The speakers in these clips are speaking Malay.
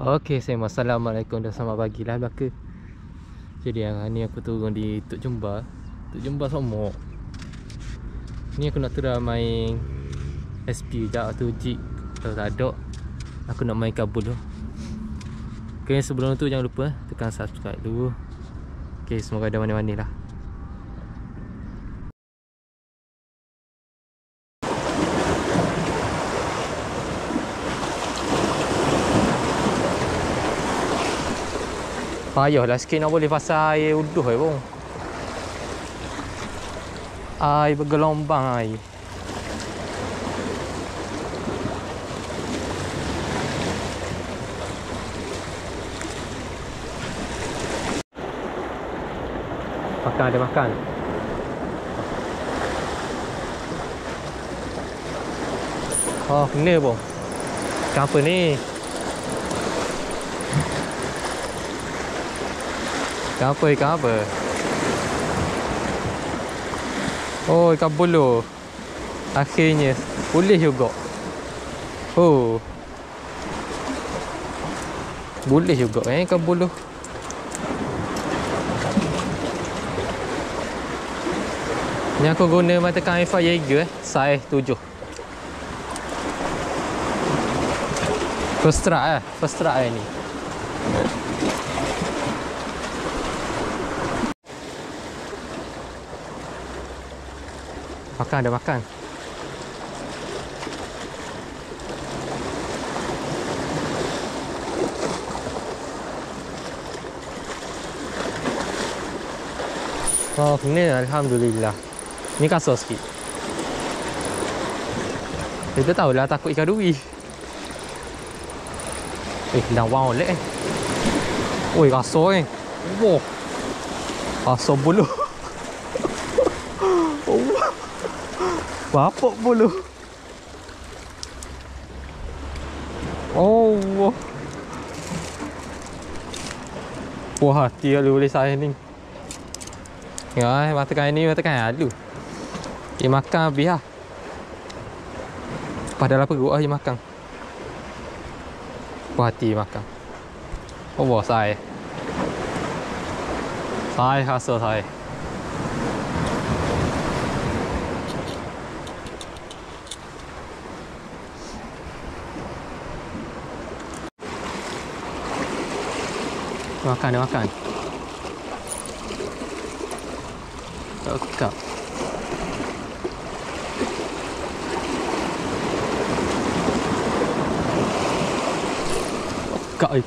Okey, Assalamualaikum dan selamat pagi lah belaka. Jadi hari ni aku turun di Tuk Jumba. Tuk Jumba Somok. Ni aku nak turun main SP sekejap tu jig. Kalau tak ada, aku nak main kabul tu. Okay, sebelum tu jangan lupa tekan subscribe dulu. Okay, semoga ada manis-manis lah. Payahlah sikit nak boleh pasal air uduh pun. Air bergelombang air. Makan ada makan. Oh, kena pun. Ikan apa ni? Ikan apa? Oh, ikan buluh. Akhirnya boleh juga. Oh. Boleh juga ikan buluh. Ni aku guna matakan Alpha Jaeger saiz 7. First strike ni. Makan ada makan. Oh, kena alhamdulillah. Ni kasar sikit. Kita tahulah takut ikan duri. Lawang oleh Oi, kasar Wah. Kasar buluh. Bapak buluh. Oh. Wah, hati lu boleh saya ni. Ya, matakan ini matakan alu. Dia makan habis lah. Padahal perut dia makan. Wah, hati makan. Oh, wah, saya. Saya rasa saya. Makan dia makan. Cakap. Cakap ni.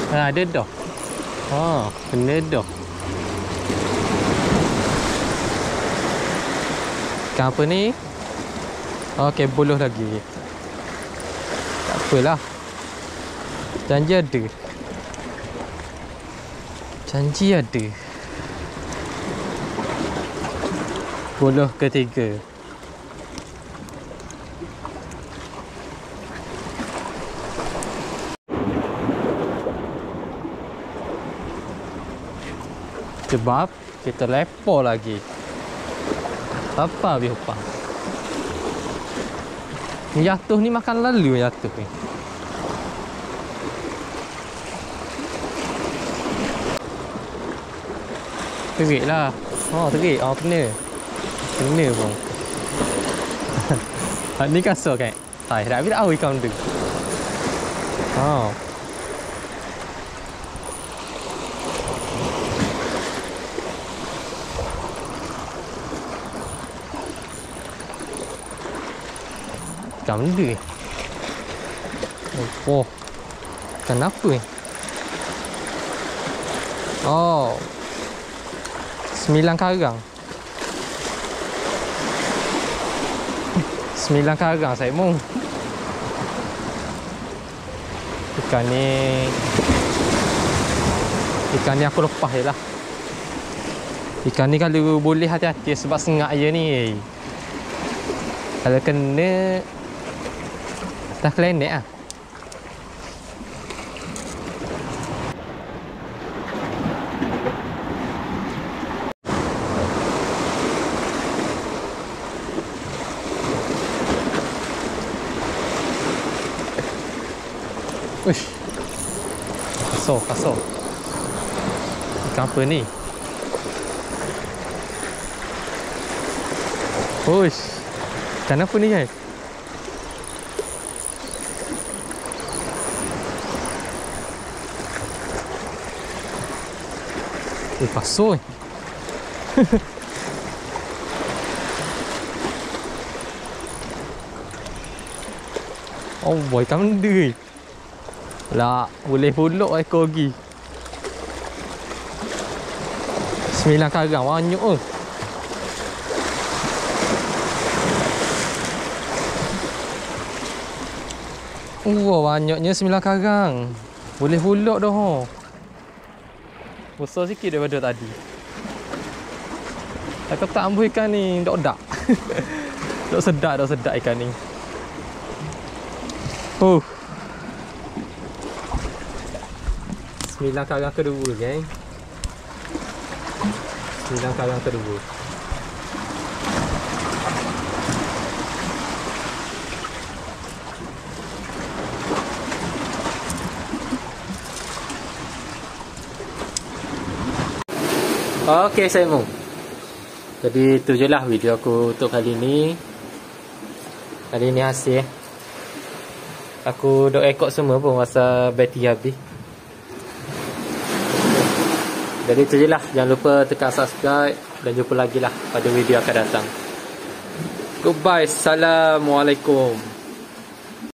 Ada dah. Kena dah. Ikan apa ni? Okey, buluh lagi. Tak apalah. Janji ada. Janji ada. Buluh ketiga. Sebab kita lepo lagi. Apa habis upah? Ni jatuh ni makan lalu jatuh ni. Terik lah. Terik. Kena. Kena pun. Ni kasar kan? Hai, dah habis tahu ikan tu. Ikan benda ni. Oh. Ikan apa ni? 9 karang. 9 karang saya mung. Ikan ni aku lepas je lah. Ikan ni kalau boleh hati-hati sebab sengak je ni. Kalau kena dah klenek lah. Kasar. Ikan apa ni? Hush. Ikan apa ni guys? Kasar ni. Oh boy, ikan benda. Lah, boleh pulak ekor lagi. 9 karang banyak oh. Banyaknya 9 karang. Boleh pulak dah oh. Besar sikit daripada tadi. Aku tak ambil ikan ni, dak. Dok sedap ikan ni. 9 karang kedua geng. 9 karang kedua. Okey Saimu. Jadi itu je lah video aku untuk kali ni. Kali ni hasil. Aku dok rekod semua pun masa bateri habis. Jadi itu je lah. Jangan lupa tekan subscribe. Dan jumpa lagi lah pada video akan datang. Goodbye. Assalamualaikum.